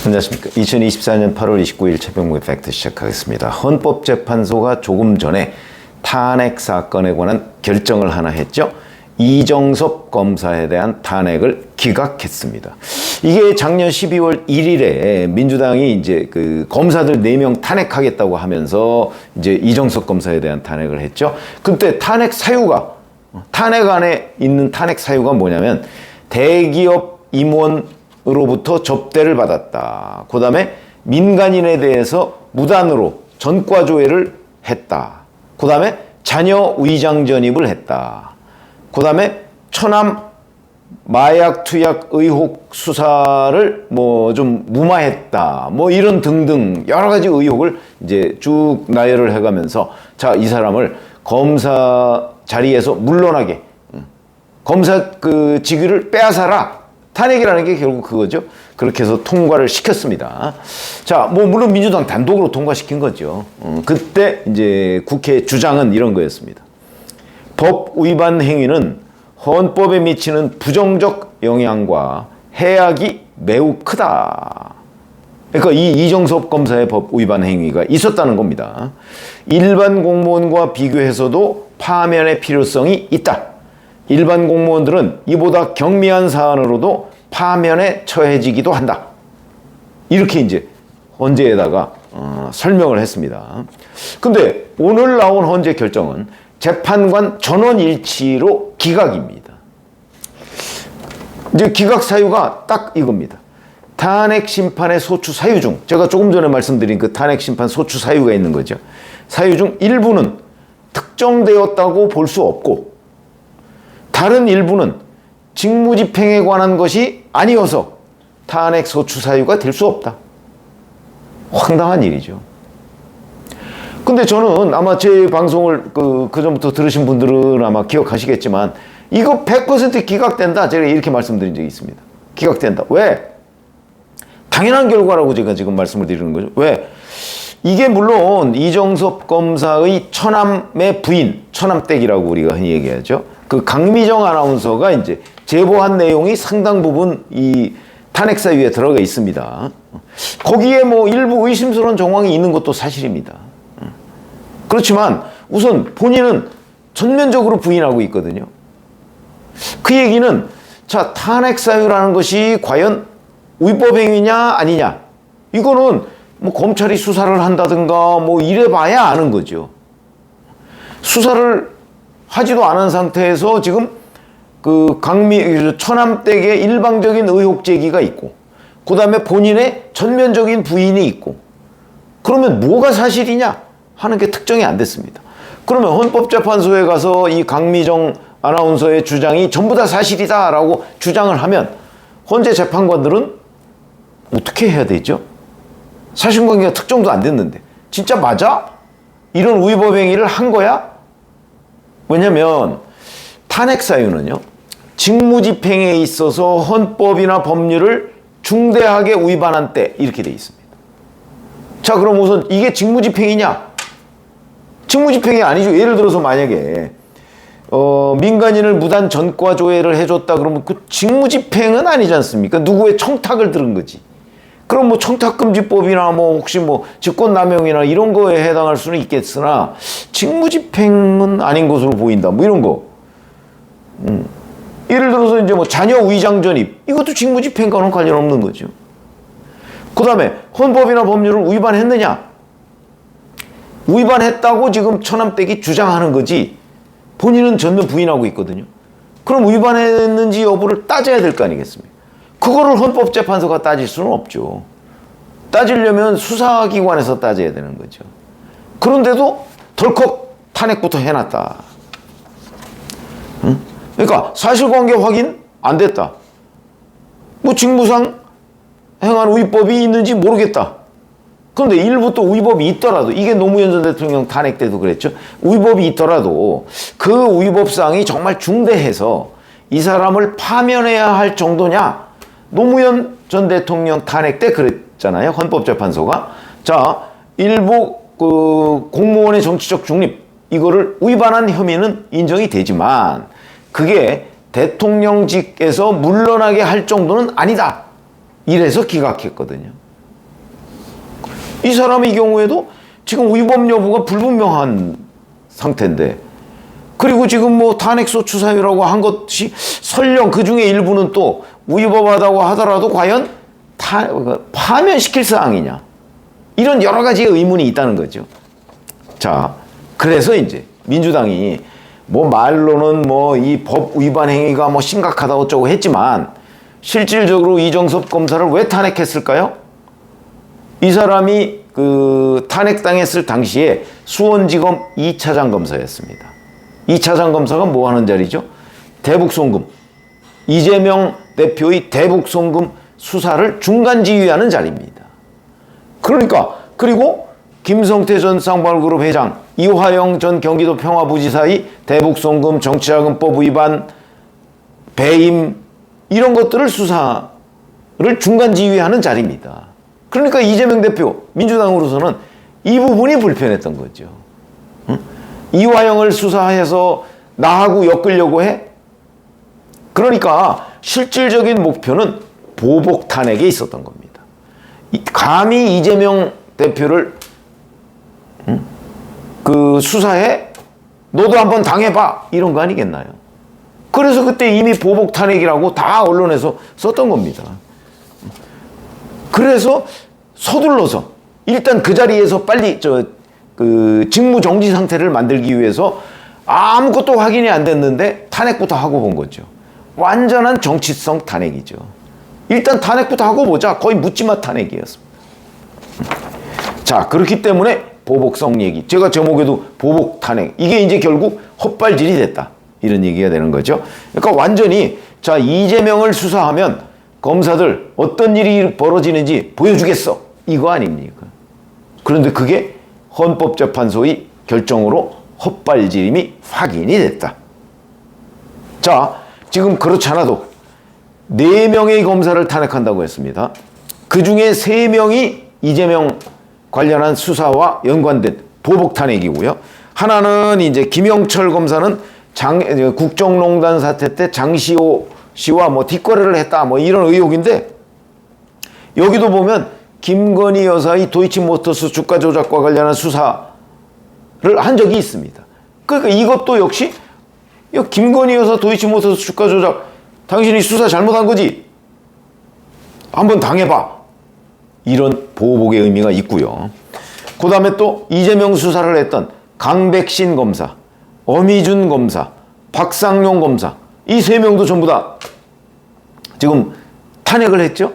안녕하십니까. 2024년 8월 29일 최병무의 팩트 시작하겠습니다. 헌법재판소가 조금 전에 탄핵 사건에 관한 결정을 하나 했죠. 이정섭 검사에 대한 탄핵을 기각했습니다. 이게 작년 12월 1일에 민주당이 이제 그 검사들 4명 탄핵하겠다고 하면서 이제 이정섭 검사에 대한 탄핵을 했죠. 그때 탄핵 안에 있는 탄핵 사유가 뭐냐면 대기업 임원으로부터 접대를 받았다. 그 다음에 민간인에 대해서 무단으로 전과조회를 했다. 그 다음에 자녀 위장 전입을 했다. 그 다음에 처남 마약 투약 의혹 수사를 뭐 좀 무마했다. 뭐 이런 등등 여러 가지 의혹을 이제 쭉 나열을 해가면서 자, 이 사람을 검사 자리에서 물러나게, 검사 그 직위를 빼앗아라. 탄핵이라는 게 결국 그거죠. 그렇게 해서 통과를 시켰습니다. 자, 뭐 물론 민주당 단독으로 통과시킨 거죠. 그때 이제 국회 주장은 이런 거였습니다. 법 위반 행위는 헌법에 미치는 부정적 영향과 해악이 매우 크다. 그러니까 이 이정섭 검사의 법 위반 행위가 있었다는 겁니다. 일반 공무원과 비교해서도 파면의 필요성이 있다. 일반 공무원들은 이보다 경미한 사안으로도 파면에 처해지기도 한다. 이렇게 이제 헌재에다가 설명을 했습니다. 근데 오늘 나온 헌재 결정은 재판관 전원 일치로 기각입니다. 이제 기각 사유가 딱 이겁니다. 탄핵 심판의 소추 사유 중, 제가 조금 전에 말씀드린 그 탄핵 심판 소추 사유가 있는 거죠. 사유 중 일부는 특정되었다고 볼 수 없고 다른 일부는 직무집행에 관한 것이 아니어서 탄핵 소추 사유가 될 수 없다. 황당한 일이죠. 근데 저는 아마 제 방송을 그 전부터 들으신 분들은 아마 기억하시겠지만 이거 100% 기각된다. 제가 이렇게 말씀드린 적이 있습니다. 기각된다. 왜? 당연한 결과라고 제가 지금 말씀을 드리는 거죠. 왜? 이게 물론 이정섭 검사의 처남의 부인, 처남댁이라고 우리가 흔히 얘기하죠. 그 강미정 아나운서가 이제 제보한 내용이 상당 부분 이 탄핵 사유에 들어가 있습니다. 거기에 뭐 일부 의심스러운 정황이 있는 것도 사실입니다. 그렇지만 우선 본인은 전면적으로 부인하고 있거든요. 그 얘기는 자, 탄핵 사유라는 것이 과연 위법 행위냐 아니냐, 이거는 뭐 검찰이 수사를 한다든가 뭐 이래봐야 아는 거죠. 수사를 하지도 않은 상태에서 지금 그 처남댁의 일방적인 의혹 제기가 있고 그 다음에 본인의 전면적인 부인이 있고, 그러면 뭐가 사실이냐 하는 게 특정이 안 됐습니다. 그러면 헌법재판소에 가서 이 강미정 아나운서의 주장이 전부 다 사실이다라고 주장을 하면 헌재 재판관들은 어떻게 해야 되죠? 사실관계가 특정도 안 됐는데 진짜 맞아? 이런 위법 행위를 한 거야? 왜냐면 탄핵 사유는요, 직무집행에 있어서 헌법이나 법률을 중대하게 위반한 때 이렇게 돼 있습니다. 자, 그럼 우선 이게 직무집행이냐? 직무집행이 아니죠. 예를 들어서 만약에 민간인을 무단 전과조회를 해줬다 그러면 그 직무집행은 아니지 않습니까? 누구의 청탁을 들은 거지. 그럼 뭐 청탁금지법이나 뭐 혹시 뭐 직권남용이나 이런 거에 해당할 수는 있겠으나 직무집행은 아닌 것으로 보인다. 뭐 이런 거. 예를 들어서 이제 뭐 자녀 위장 전입, 이것도 직무집행과는 관련 없는 거죠. 그 다음에 헌법이나 법률을 위반했느냐? 위반했다고 지금 처남댁이 주장하는 거지 본인은 전면 부인하고 있거든요. 그럼 위반했는지 여부를 따져야 될 거 아니겠습니까? 그거를 헌법재판소가 따질 수는 없죠. 따지려면 수사기관에서 따져야 되는 거죠. 그런데도 덜컥 탄핵부터 해놨다. 응? 그러니까 사실관계 확인 안 됐다. 뭐 직무상 행한 위법이 있는지 모르겠다. 그런데 일부 또 위법이 있더라도, 이게 노무현 전 대통령 탄핵 때도 그랬죠. 위법이 있더라도 그 위법사항이 정말 중대해서 이 사람을 파면해야 할 정도냐. 노무현 전 대통령 탄핵 때 그랬잖아요. 헌법재판소가. 자, 일부 그 공무원의 정치적 중립, 이거를 위반한 혐의는 인정이 되지만 그게 대통령직에서 물러나게 할 정도는 아니다. 이래서 기각했거든요. 이 사람의 경우에도 지금 위법 여부가 불분명한 상태인데, 그리고 지금 뭐 탄핵소추 사유라고 한 것이 설령 그 중에 일부는 또 위법하다고 하더라도 과연 파면시킬 사항이냐, 이런 여러 가지 의문이 있다는 거죠. 자, 그래서 이제 민주당이 뭐 말로는 뭐 이 법 위반 행위가 뭐 심각하다 어쩌고 했지만 실질적으로 이정섭 검사를 왜 탄핵했을까요? 이 사람이 그 탄핵당했을 당시에 수원지검 2차장 검사였습니다. 2차장 검사가 뭐 하는 자리죠? 대북송금, 이재명 대표의 대북송금 수사를 중간 지휘하는 자리입니다. 그러니까, 그리고 김성태 전 쌍방울그룹 회장, 이화영 전 경기도 평화부지사의 대북송금, 정치자금법 위반, 배임, 이런 것들을 수사를 중간 지휘하는 자리입니다. 그러니까 이재명 대표, 민주당으로서는 이 부분이 불편했던 거죠. 응? 이화영을 수사해서 나하고 엮으려고 해? 그러니까 실질적인 목표는 보복 탄핵에 있었던 겁니다. 감히 이재명 대표를 그 수사에 너도 한번 당해봐, 이런 거 아니겠나요? 그래서 그때 이미 보복 탄핵이라고 다 언론에서 썼던 겁니다. 그래서 서둘러서 일단 그 자리에서 빨리 그 직무 정지 상태를 만들기 위해서 아무것도 확인이 안 됐는데 탄핵부터 하고 본 거죠. 완전한 정치성 탄핵이죠. 일단 탄핵부터 하고 보자. 거의 묻지마 탄핵이었습니다. 자, 그렇기 때문에 보복성 얘기. 제가 제목에도 보복 탄핵. 이게 이제 결국 헛발질이 됐다, 이런 얘기가 되는 거죠. 그러니까 완전히, 자, 이재명을 수사하면 검사들 어떤 일이 벌어지는지 보여주겠어, 이거 아닙니까? 그런데 그게 헌법재판소의 결정으로 헛발질임이 확인이 됐다. 자, 지금 그렇지 않아도 4명의 검사를 탄핵한다고 했습니다. 그 중에 3명이 이재명 관련한 수사와 연관된 보복 탄핵이고요. 하나는 이제 김영철 검사는 국정농단 사태 때 장시호 씨와 뭐 뒷거래를 했다, 뭐 이런 의혹인데, 여기도 보면 김건희 여사의 도이치모터스 주가 조작과 관련한 수사를 한 적이 있습니다. 그러니까 이것도 역시 김건희 여사 도이치모터스 주가 조작, 당신이 수사 잘못한 거지, 한번 당해봐, 이런 보복의 의미가 있고요. 그 다음에 또 이재명 수사를 했던 강백신 검사, 어미준 검사, 박상용 검사, 이 3명도 전부 다 지금 탄핵을 했죠.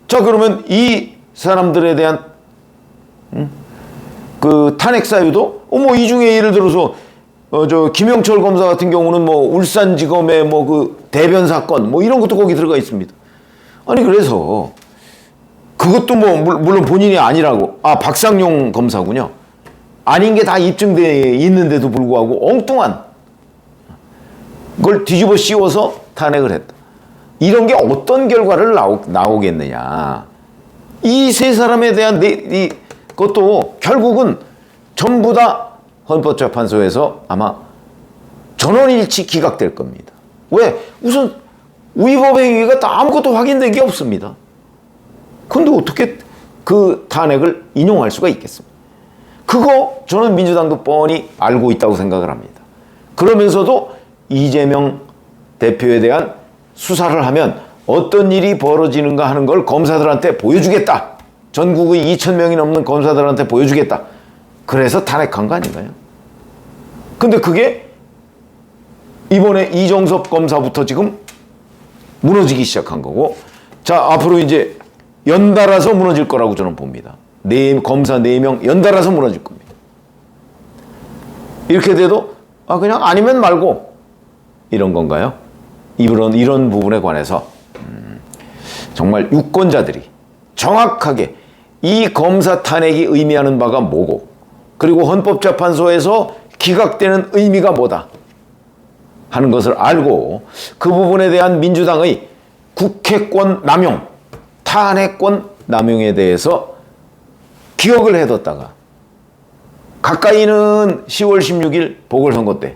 자, 그러면 이 사람들에 대한 그 탄핵 사유도 이 중에 예를 들어서 김영철 검사 같은 경우는 뭐 울산지검의 뭐 그 대변 사건 뭐 이런 것도 거기 들어가 있습니다. 아니, 그래서 그것도 뭐 물론 본인이 아니라고, 박상용 검사군요. 아닌 게 다 입증돼 있는데도 불구하고 엉뚱한 걸 뒤집어 씌워서 탄핵을 했다. 이런 게 어떤 결과를 나오겠느냐. 이 3사람에 대한 그것도 결국은 전부 다 헌법재판소에서 아마 전원일치 기각될 겁니다. 왜? 우선 위법 행위가 아무것도 확인된 게 없습니다. 근데 어떻게 그 탄핵을 인용할 수가 있겠습니까? 그거 저는 민주당도 뻔히 알고 있다고 생각을 합니다. 그러면서도 이재명 대표에 대한 수사를 하면 어떤 일이 벌어지는가 하는 걸 검사들한테 보여주겠다. 전국의 2,000명이 넘는 검사들한테 보여주겠다. 그래서 탄핵한 거 아닌가요? 근데 그게 이번에 이정섭 검사부터 지금 무너지기 시작한 거고, 자, 앞으로 이제 연달아서 무너질 거라고 저는 봅니다. 검사 4명 연달아서 무너질 겁니다. 이렇게 돼도 그냥 아니면 말고 이런 건가요? 이런 부분에 관해서 정말 유권자들이 정확하게 이 검사 탄핵이 의미하는 바가 뭐고, 그리고 헌법재판소에서 기각되는 의미가 뭐다 하는 것을 알고 그 부분에 대한 민주당의 국회권 남용, 탄핵권 남용에 대해서 기억을 해뒀다가 가까이는 10월 16일 보궐선거 때,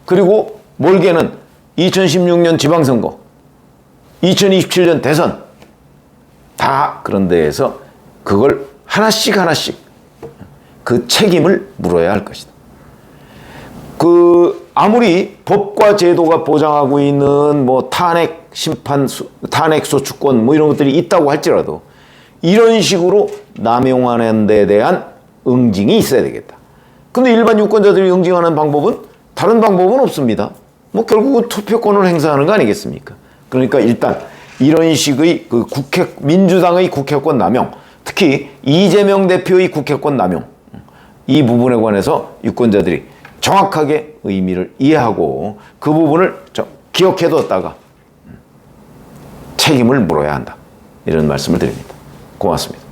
그리고 멀게는 2016년 지방선거, 2027년 대선 다 그런 데에서 그걸 하나씩 그 책임을 물어야 할 것이다. 아무리 법과 제도가 보장하고 있는 뭐 탄핵 심판, 탄핵 소추권 뭐 이런 것들이 있다고 할지라도 이런 식으로 남용하는 데 대한 응징이 있어야 되겠다. 근데 일반 유권자들이 응징하는 방법은 다른 방법은 없습니다. 뭐 결국은 투표권을 행사하는 거 아니겠습니까? 그러니까 일단 이런 식의 그 민주당의 국회권 남용, 특히 이재명 대표의 국회권 남용, 이 부분에 관해서 유권자들이 정확하게 의미를 이해하고 그 부분을 기억해뒀다가 책임을 물어야 한다. 이런 말씀을 드립니다. 고맙습니다.